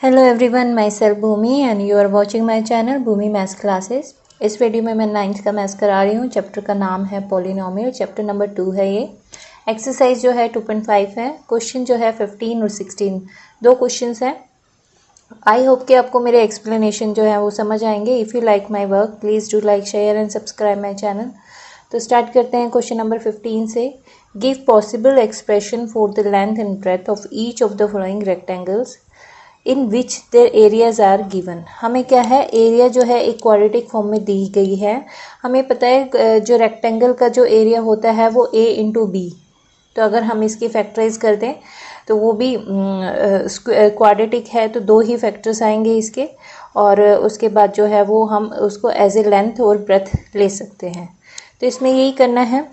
Hello everyone, myself Bhoomi and you are watching my channel Bhoomi maths classes. इस video में मैं 9th का maths करा रही हूँ। चैप्टर का नाम है पॉलिनोमियल, चैप्टर नंबर 2 है ये। एक्सरसाइज जो है 2.5 है। क्वेश्चन जो है 15 और 16 दो क्वेश्चंस हैं। आई होप कि आपको मेरे एक्सप्लेनेशन जो है वो समझ आएंगे। If you like my work please do like, share and subscribe my channel. तो स्टार्ट करते हैं क्वेश्चन नंबर 15 से। Give possible expression for the length and breadth of each of the following rectangles in which their areas are given. हमें क्या है, area जो है एक क्वाड्रेटिक फॉर्म में दी गई है। हमें पता है जो रेक्टेंगल का जो एरिया होता है वो a इंटू बी। तो अगर हम इसकी फैक्टराइज कर दें तो वो भी क्वाड्रेटिक है, तो दो ही फैक्टर्स आएंगे इसके। और उसके बाद जो है वो हम उसको एज ए लेंथ और ब्रेथ ले सकते हैं। तो इसमें यही करना है।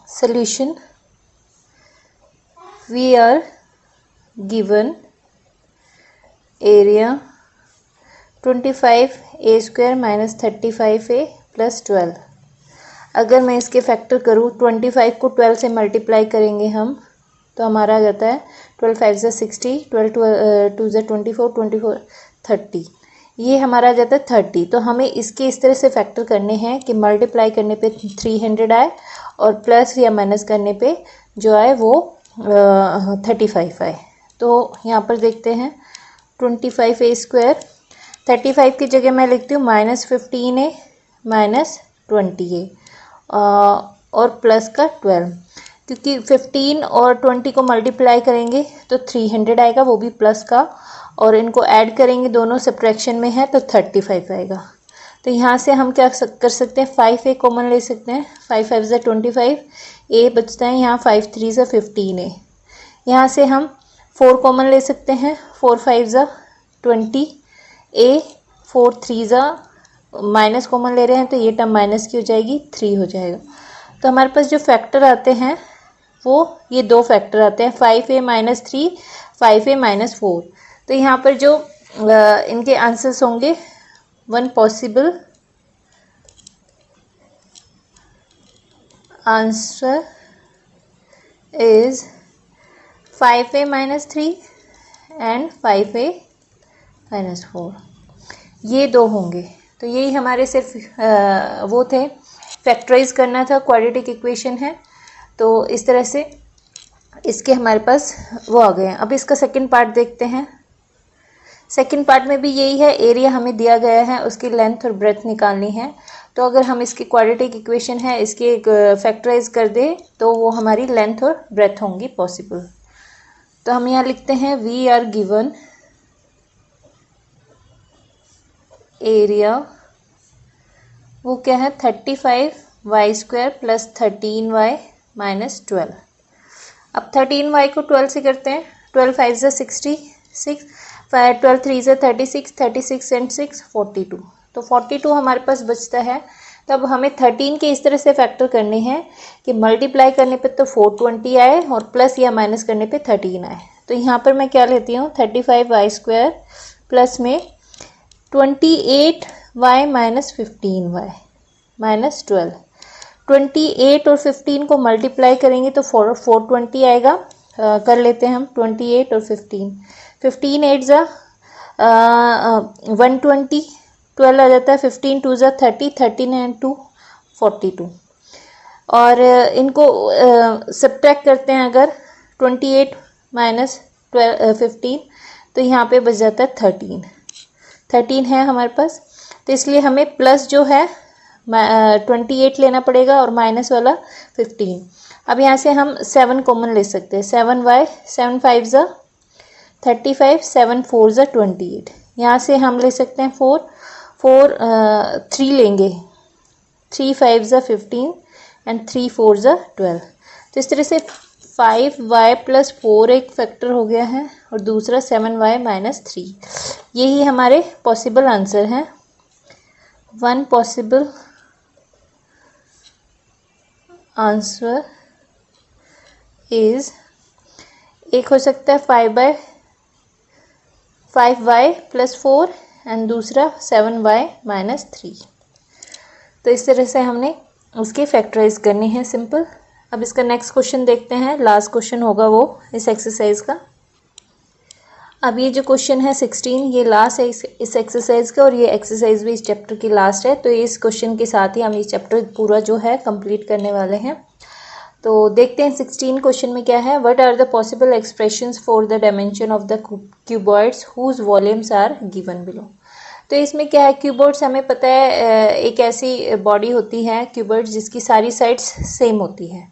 Solution, we are given area 25a² minus 35a plus 12। अगर मैं इसके फैक्टर करूँ, 25 को 12 से मल्टीप्लाई करेंगे हम, तो हमारा आ जाता है 12 5 ज़ा 60, 12 2 ज़ा 24, 24 30। ये हमारा आ जाता है 30। तो हमें इसके इस तरह से फैक्टर करने हैं कि मल्टीप्लाई करने पे 300 आए और प्लस या माइनस करने पे जो आए वो 35 आए। तो यहाँ पर देखते हैं 25a², 35 की जगह मैं लिखती हूँ -15a माइनस 20a और प्लस का 12, क्योंकि 15 और 20 को मल्टीप्लाई करेंगे तो 300 आएगा, वो भी प्लस का, और इनको ऐड करेंगे, दोनों सब्ट्रैक्शन में है, तो 35 आएगा। तो यहाँ से हम क्या कर सकते हैं, 5a कॉमन ले सकते हैं। 5 5 ज़ा 25, a बचता है यहाँ, 5 3 ज़ा 15a। यहाँ से हम 4 कॉमन ले सकते हैं। 4 5 ज़ा 20, a 4 3 ज़ा माइनस कॉमन ले रहे हैं तो ये टर्म माइनस की हो जाएगी, 3 हो जाएगा। तो हमारे पास जो फैक्टर आते हैं वो ये दो फैक्टर आते हैं, 5a माइनस 3, 5a माइनस 4। तो यहाँ पर जो इनके आंसर्स होंगे, one possible answer is 5a minus 3 and 5a minus 4, ये दो होंगे। तो यही हमारे सिर्फ वो थे, फैक्टराइज करना था, क्वाड्रेटिक इक्वेशन है। तो इस तरह से इसके हमारे पास वो आ गए हैं। अब इसका सेकंड पार्ट देखते हैं। सेकंड पार्ट में भी यही है, एरिया हमें दिया गया है, उसकी लेंथ और ब्रेथ निकालनी है। तो अगर हम इसकी क्वाड्रेटिक इक्वेशन है इसके फैक्टराइज कर दें तो वो हमारी लेंथ और ब्रेथ होंगी पॉसिबल। तो हम यहाँ लिखते हैं वी आर गिवन एरिया, वो क्या है, 35y² प्लस 13y माइनस 12। अब 13y को 12 से करते हैं। 12 5 ज़ा 66, 12 3 ज़ा 36, 36 एंड 6 42। तो 42 हमारे पास बचता है। तब हमें 13 के इस तरह से फैक्टर करने हैं कि मल्टीप्लाई करने पे तो 420 आए और प्लस या माइनस करने पे 13 आए। तो यहाँ पर मैं क्या लेती हूँ, 35y² प्लस में 28y माइनस 15y माइनस 12। 28 और 15 को मल्टीप्लाई करेंगे तो 420 आएगा। कर लेते हैं हम 28 और 15। 15 8 ज़ा 120, 12 आ जाता है। 15 2 ज़ा 30, 13 एंड 2 42। और इनको सब्ट्रैक्ट करते हैं अगर 28 माइनस 15, तो यहाँ पे बच जाता है 13 है हमारे पास। तो इसलिए हमें प्लस जो है 28 लेना पड़ेगा और माइनस वाला 15। अब यहाँ से हम 7 कॉमन ले सकते हैं। 7y, 7 5 ज़ा 35, 7 4 ज़ा 28। यहाँ से हम ले सकते हैं 3 लेंगे, 3 5 ज़ा 15 एंड 3 4 ज़ा 12। तो इस तरह से 5y प्लस 4 एक फैक्टर हो गया है और दूसरा 7y माइनस 3। यही हमारे पॉसिबल आंसर हैं। वन पॉसिबल आंसर इज, एक हो सकता है 5y प्लस 4 एंड दूसरा 7y माइनस 3। तो इस तरह से हमने उसके फैक्टराइज करनी है, सिंपल। अब इसका नेक्स्ट क्वेश्चन देखते हैं, लास्ट क्वेश्चन होगा वो इस एक्सरसाइज का। अब ये जो क्वेश्चन है 16, ये लास्ट है इस एक्सरसाइज का, और ये एक्सरसाइज भी इस चैप्टर की लास्ट है। तो इस क्वेश्चन के साथ ही हम ये चैप्टर पूरा जो है कंप्लीट करने वाले हैं। तो देखते हैं 16 क्वेश्चन में क्या है। What are the possible expressions for the dimension of the cuboids whose volumes are given below. तो इसमें क्या है, क्यूबॉइड्स हमें पता है एक ऐसी बॉडी होती है क्यूबॉइड्स जिसकी सारी साइड्स सेम होती है।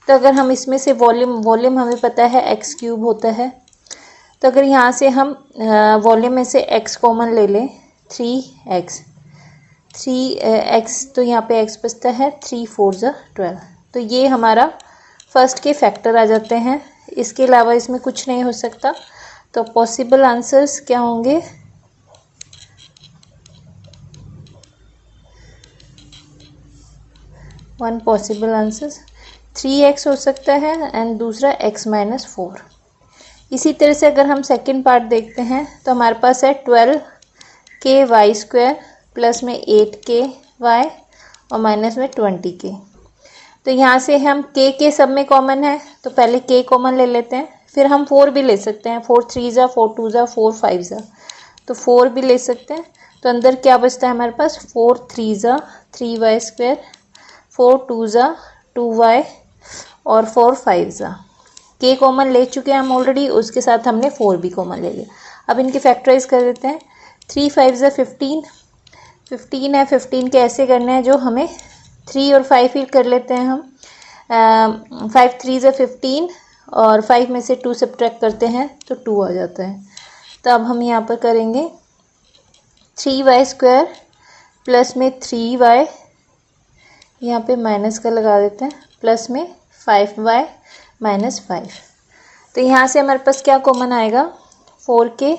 तो अगर हम इसमें से वॉल्यूम हमें पता है एक्स क्यूब होता है। तो अगर यहाँ से हम वॉल्यूम में से x कॉमन ले लें 3x, तो यहाँ पे x बचता है 3 4 12। तो ये हमारा फर्स्ट के फैक्टर आ जाते हैं। इसके अलावा इसमें कुछ नहीं हो सकता। तो पॉसिबल आंसर्स क्या होंगे, वन पॉसिबल आंसर्स 3x हो सकता है एंड दूसरा x - 4। इसी तरह से अगर हम सेकंड पार्ट देखते हैं तो हमारे पास है 12k² प्लस में 8k y और माइनस में 20k। तो यहाँ से हम k सब में कॉमन है, तो पहले k कॉमन ले लेते हैं। फिर हम 4 भी ले सकते हैं, 4 3 4 2 4 5 तो 4 भी ले सकते हैं। तो अंदर क्या बचता है हमारे पास, 4 3 3y², 4 2 2y और 4 5 k कॉमन ले चुके हैं हम ऑलरेडी, उसके साथ हमने 4 भी कॉमन ले लिया। अब इनके फैक्टराइज कर देते हैं। 3 5 15 है। 15 के ऐसे करने हैं जो हमें 3 और 5 ही कर लेते हैं हम। 5 3 15 और 5 में से 2 सब्ट्रैक्ट करते हैं तो 2 आ जाता है। तो अब हम यहाँ पर करेंगे 3y² प्लस में 3y, यहाँ पे माइनस का लगा देते हैं, प्लस में 5y - 5। तो यहाँ से हमारे पास क्या कॉमन आएगा, 4k,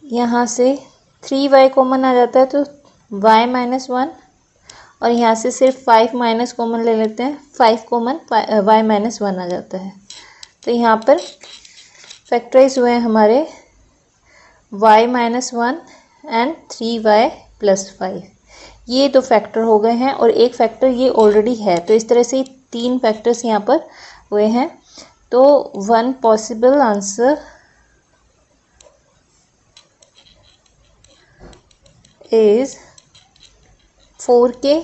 यहाँ से 3y कॉमन आ जाता है तो y - 1, और यहाँ से सिर्फ 5 माइनस कॉमन ले लेते हैं, 5 कॉमन y - 1 आ जाता है। तो यहाँ पर फैक्टराइज हुए हैं हमारे y - 1 एंड 3y + 5। ये 2 फैक्टर हो गए हैं और एक फैक्टर ये ऑलरेडी है। तो इस तरह से 3 फैक्टर्स यहाँ पर हुए हैं। तो one possible answer is 4k,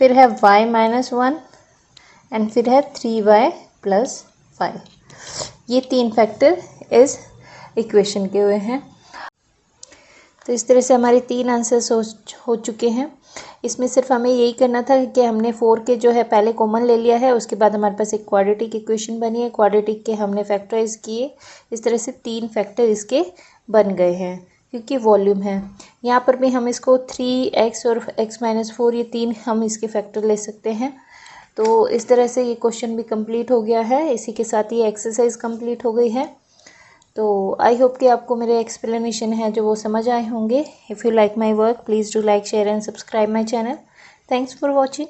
फिर है y - 1 एंड फिर है 3y + 5। ये 3 फैक्टर इस इक्वेशन के हुए हैं। तो इस तरह से हमारे 3 आंसर्स हो चुके हैं। इसमें सिर्फ हमें यही करना था कि हमने 4k जो है पहले कॉमन ले लिया है, उसके बाद हमारे पास एक क्वाड्रेटिक इक्वेशन बनी है, क्वाड्रेटिक के हमने फैक्टराइज किए। इस तरह से 3 फैक्टर इसके बन गए हैं क्योंकि वॉल्यूम है। यहाँ पर भी हम इसको 3x और x - 4 ये 3 हम इसके फैक्टर ले सकते हैं। तो इस तरह से ये क्वेश्चन भी कंप्लीट हो गया है। इसी के साथ ये एक्सरसाइज कंप्लीट हो गई है। तो आई होप कि आपको मेरे एक्सप्लेनेशन है जो वो समझ आए होंगे। If you like my work please do like share and subscribe my channel. Thanks for watching.